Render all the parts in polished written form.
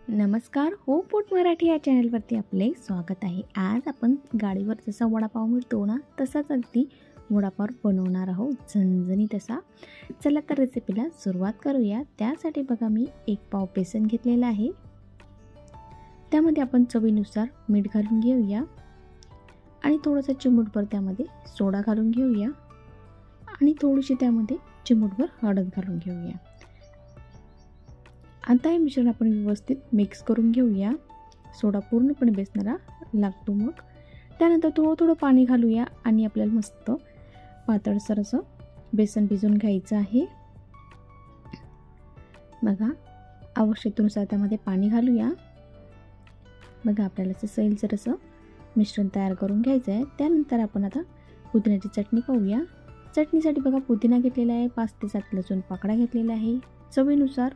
नमस्कार. हो पोट मराठी या चॅनलवरती आपले स्वागत आहे. आज आपण गाडीवर जसा वडापाव मिळतो ना तसाच अगदी वडापाव बनवणार आहोत, झणझणीत असा. चला तर रेसिपीला सुरुवात करूया. त्यासाठी बघा मी 1 पाव बेसन घेतलेला आहे. त्यामध्ये आपण चवीनुसार मीठ घालून घेऊया आणि थोडंसं चिमूटभर त्यामध्ये सोडा घालून घेऊया आणि थोडीशी त्यामध्ये चिमूटभर हळद घालून घेऊया. आता हे मिश्रण आपण व्यवस्थित मिक्स करून घेऊया. सोडा पूर्णपणे बेसनाला लागतो. मग त्यानंतर थोडं पाणी घालूया आणि आपल्याला मस्त पातळसर असं बेसन भिजवून घ्यायचं आहे. बघा आवश्यकतेनुसार त्यामध्ये पाणी घालूया. बघा आपल्याला असं सैलसर असं मिश्रण तयार करून घ्यायचं आहे. त्यानंतर आपण आता पुदिन्याची चटणी पाहूया. चटणीसाठी बघा पुदिना घेतलेला आहे, 5 ते 7 लसूण पाकळ्या घेतलेला आहे, चवीनुसार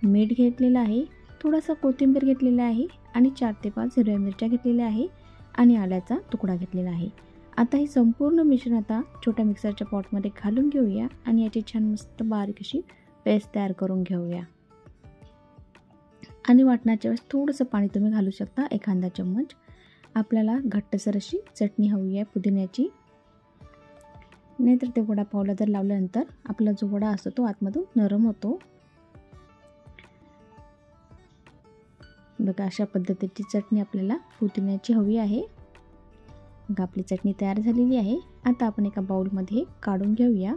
मीठ घेतलेलं आहे, थोडासा कोथिंबीर घेतलेला आहे आणि 4 ते 5 हिरव्या मिरच्या घेतलेल्या आहे आणि आल्याचा तुकडा घेतलेला आहे. आता हे संपूर्ण मिश्रण आता छोट्या मिक्सरच्या पॉटमध्ये घालून घेऊया आणि याची छान मस्त बारीक अशी पेस्ट तयार करून घेऊया. आणि वाटण्याच्या वेळेस थोडंसं पाणी तुम्ही घालू शकता, एखादा चम्मच. आपल्याला घट्टसर अशी चटणी हवी आहे पुदिन्याची, नाहीतर ते वडापावला जर लावल्यानंतर आपला जो वडा असतो तो आतमधून नरम होतो. बघा अशा पद्धतीची चटणी आपल्याला पुदिन्याची हवी आहे. बघा आपली चटणी तयार झालेली आहे. आता आपण एका बाउलमध्ये काढून घेऊया.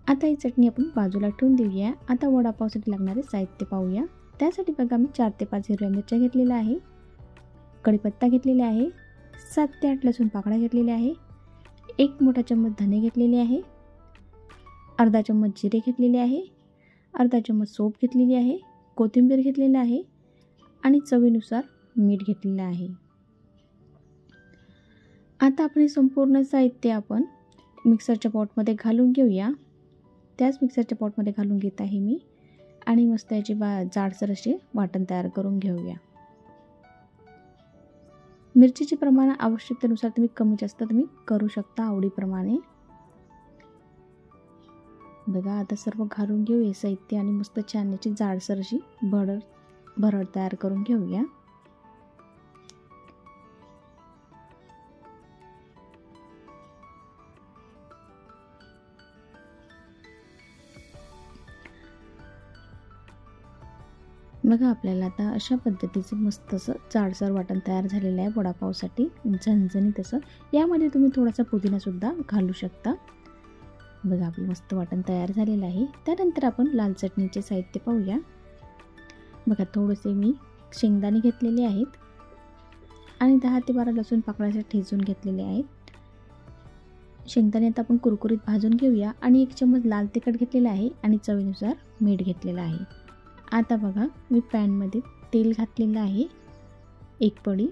आता ही चटणी आपण बाजूला ठेवून देऊया. आता वडापावसाठी लागणारे साहित्य पाहूया. त्यासाठी बघा मी 4 ते 5 हिरव्या मिरच्या घेतलेल्या आहे, कढीपत्ता घेतलेला आहे, 7 ते 8 लसूण पाकळ्या घेतलेल्या आहे, 1 मोठा चम्मच धने घेतलेले आहे, अर्धा चम्मच जिरे घेतलेले आहे, अर्धा चम्मच सोप घेतलेली आहे, कोथिंबीर घेतलेला आहे आणि चवीनुसार मीठ घेतलेलं आहे. आता आपण हे संपूर्ण साहित्य आपण मिक्सरच्या पॉटमध्ये घालून घेऊया. त्याच मिक्सरच्या पॉटमध्ये घालून घेत आहे मी आणि मस्त याची जाडसर असे वाटण तयार करून घेऊया. मिरचीचे प्रमाण आवश्यकतेनुसार तुम्ही कमी जास्त तुम्ही करू शकता आवडीप्रमाणे. बघा आता सर्व घालून घेऊया साहित्य आणि मस्त छान याची जाडसर अशी भरड तयार करून घेऊया. बघा आपल्याला आता अशा पद्धतीचं मस्त असं जाडसर वाटण तयार झालेलं आहे वडापावसाठी, झणझणीत असं. यामध्ये तुम्ही थोडासा पुदिनासुद्धा घालू शकता. बघा आपलं मस्त वाटण तयार झालेलं आहे. त्यानंतर आपण लाल चटणीचे साहित्य पाहूया. बघा थोडेसे मी शेंगदाणे घेतलेले आहेत आणि 10 ते 12 लसूण पाकळ्या ठेचून घेतलेले आहेत. शेंगदाणे आता आपण कुरकुरीत भाजून घेऊया आणि 1 चम्मच लाल तिखट घेतलेला आहे आणि चवीनुसार मीठ घेतलेलं आहे. आता बघा मी पॅनमध्ये तेल घातलेलं आहे, 1 पळी.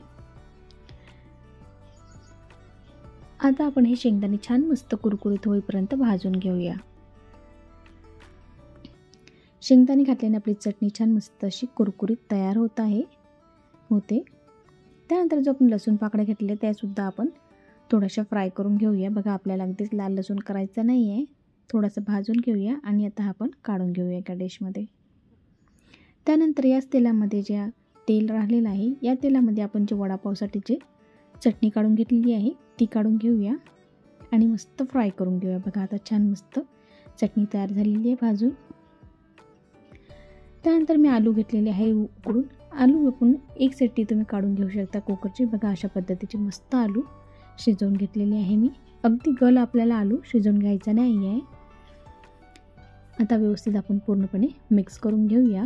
आता आपण हे शेंगदाणे छान मस्त कुरकुरीत होईपर्यंत भाजून घेऊया. शेंगदाणे घातल्याने आपली चटणी छान मस्त अशी कुरकुरीत तयार होते. त्यानंतर जो आपण लसूण पाकळ्या घेतले त्यासुद्धा आपण थोड्याशा फ्राय करून घेऊया. बघा आपल्याला अगदीच लाल लसूण करायचा नाही आहे, थोडंसं भाजून घेऊया आणि आता आपण काढून घेऊया एका डिशमध्ये. त्यानंतर याच तेलामध्ये जे तेल राहिलेलं आहे या तेलामध्ये आपण जे वडापावसाठी जे चटणी काढून घेतलेली आहे ती काढून घेऊया आणि मस्त फ्राय करून घेऊया. बघा आता छान मस्त चटणी तयार झालेली आहे भाजून. त्यानंतर मी आलू घेतलेले आहे उकडून. आलू आपण 1 सिट्टी तुम्ही काढून घेऊ शकता कुकरची. बघा अशा पद्धतीचे मस्त आलू शिजवून घेतलेले आहे मी. अगदी गल आपल्याला आलू शिजवून घ्यायचा नाही आहे. आता व्यवस्थित आपण पूर्णपणे मिक्स करून घेऊया.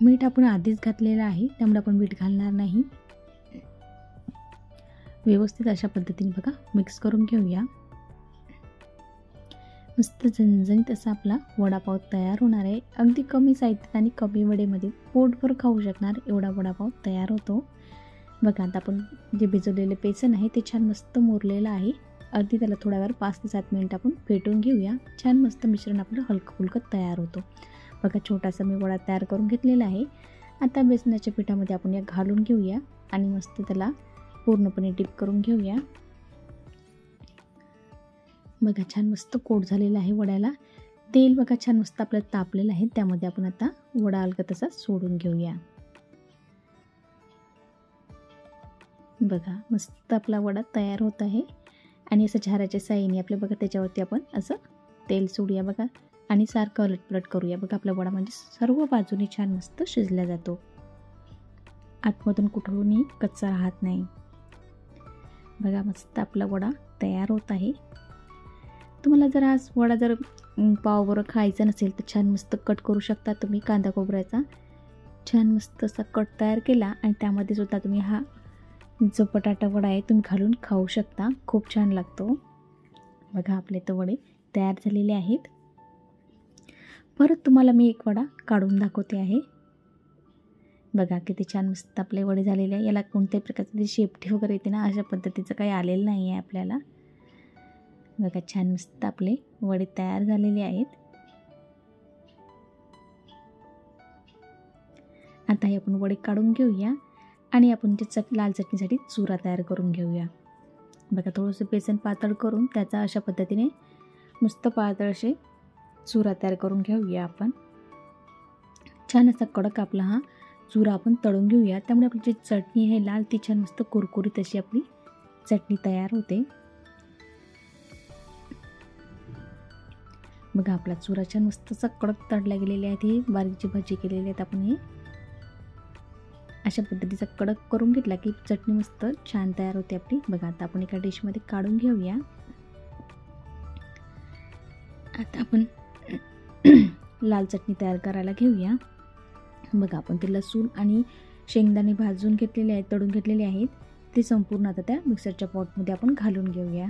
मीठ आपण आधीच घातलेलं आहे त्यामुळे आपण मीठ घालणार नाही. व्यवस्थित अशा पद्धतीने बघा मिक्स करून घेऊया. मस्त झणझणीत असा आपला वडापाव तयार होणार आहे. अगदी कमी साहित्यात आणि कमी वेळेमध्ये पोटभर खाऊ शकणार एवढा वडापाव तयार होतो. बघा आता आपण जे भिजवलेले बेसन आहे ते छान मस्त मुरलेलं आहे. अगदी त्याला थोड्या वेळ 5 ते 7 मिनिट आपण फेटून घेऊया. छान मस्त मिश्रण आपलं हलकं फुलकं तयार होतो. बघा छोटासा मी वडा तयार करून घेतलेला आहे. आता बेसनाच्या पिठामध्ये आपण या घालून घेऊया आणि मस्त त्याला पूर्णपणे डिप करून घेऊया. बघा छान मस्त कोट झालेला आहे वड्याला. तेल बघा छान मस्त आपलं तापलेलं आहे, त्यामध्ये आपण आता वडा अलगद तसा सोडून घेऊया. बघा मस्त आपला वडा तयार होत आहे आणि असं झाऱ्याच्या साहाय्याने आपल्या बघा त्याच्यावरती आपण असं तेल सोडूया बघा आणि सारखं अलटपलट करूया. बघा आपला वडा म्हणजे सर्व बाजूने छान मस्त शिजला जातो, आतमधून कुठूनही कच्चा राहत नाही. बघा मस्त आपला वडा तयार होत आहे. तुम्हाला जर आज वडा जर पावबरोबर खायचा नसेल तर छान मस्त कट करू शकता तुम्ही. कांदा खोबऱ्याचा छान मस्त असा कट तयार केला आणि त्यामध्ये सुद्धा तुम्ही हा जो बटाटा वडा आहे तुम्ही घालून खाऊ शकता, खूप छान लागतो. बघा आपले तर वडे तयार झालेले आहेत. परत तुम्हाला मी एक वडा काढून दाखवते आहे. बघा किती छान मस्त आपले वडे झालेले आहे. याला कोणत्याही प्रकारची शेपटी वगैरे येते ना, अशा पद्धतीचं काही आलेलं नाही आहे आपल्याला. बघा छान मस्त आपले वडे तयार झालेले आहेत. आता हे आपण वडे काढून घेऊया आणि आपण जे लाल चटणीसाठी चुरा तयार करून घेऊया. बघा थोडंसं बेसन पातळ करून त्याचा अशा पद्धतीने नुसतं पातळ असे चुरा तयार करून घेऊया आपण. छान असा कडक आपला हा चुरा आपण तळून घेऊया, त्यामुळे आपली जी चटणी आहे लाल ती छान मस्त कुरकुरीत अशी आपली चटणी तयार होते. बघा आपला चुरा छान मस्त असा कडक तळला गेलेला आहे. ही बारीक जी भाजी केलेली आहेत आपण हे अशा पद्धतीचा कडक करून घेतला की चटणी मस्त छान तयार होते आपली. बघा आता आपण एका डिशमध्ये काढून घेऊया. आता आपण लाल चटणी तयार करायला घेऊया. बघा आपण ते लसूण आणि शेंगदाणे भाजून घेतलेले आहेत, तळून घेतलेले आहेत, ते संपूर्ण आता त्या मिक्सरच्या पॉटमध्ये आपण घालून घेऊया.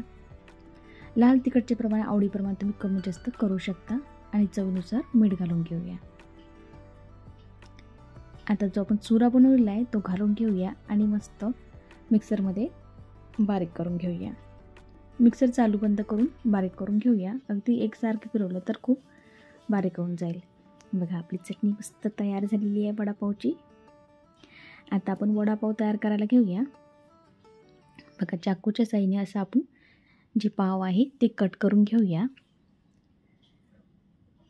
लाल तिखटचे प्रमाण आवडीप्रमाणे तुम्ही कमी जास्त करू शकता आणि चवीनुसार मीठ घालून घेऊया. आता जो आपण चुरा बनवलेला आहे तो घालून घेऊया आणि मस्त मिक्सरमध्ये बारीक करून घेऊया. मिक्सर चालू बंद करून बारीक करून घेऊया. अगदी एकसारखं फिरवलं तर खूप बारीक होऊन जाईल. बघा आपली चटणी मस्त तयार झालेली आहे वडापावची. आता आपण वडापाव तयार करायला घेऊया. बघा चाकूच्या साहाय्याने असं आपण जे पाव आहे ते कट करून घेऊया.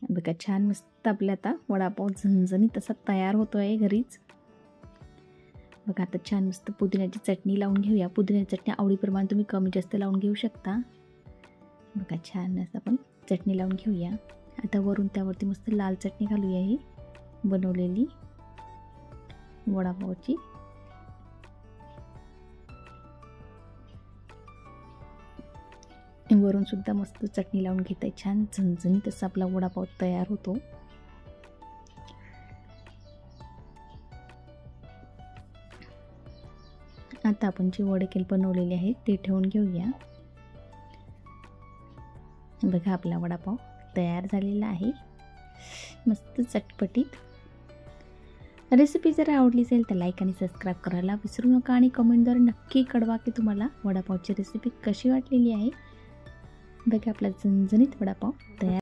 बघा छान मस्त आपल्या आता वडापाव झणझणीत असा तयार होतो आहे घरीच. बघा आता छान मस्त पुदिन्याची चटणी लावून घेऊया. पुदिन्याची चटणी आवडीप्रमाणे तुम्ही कमी जास्त लावून घेऊ शकता. बघा छान असं आपण चटणी लावून घेऊया. आता वरून त्यावरती मस्त लाल चटणी घालूया ही बनवलेली वडापावची. वरून सुद्धा मस्त चटणी लावून घेता आहे. छान झणझणीत असा आपला वडापाव तयार होतो. आता आपण जे वडे बनवलेले आहेत ते ठेवून घेऊया. बघा आपला वडापाव तयार झालेला आहे, मस्त चटपटीत. रेसिपी जर आवडली असेल तर लाईक आणि सबस्क्राईब करायला विसरू नका आणि कमेंटद्वारे नक्की कळवा की तुम्हाला वडापावची रेसिपी कशी वाटलेली आहे. बघा आपला झणझणीत वडापाव तयार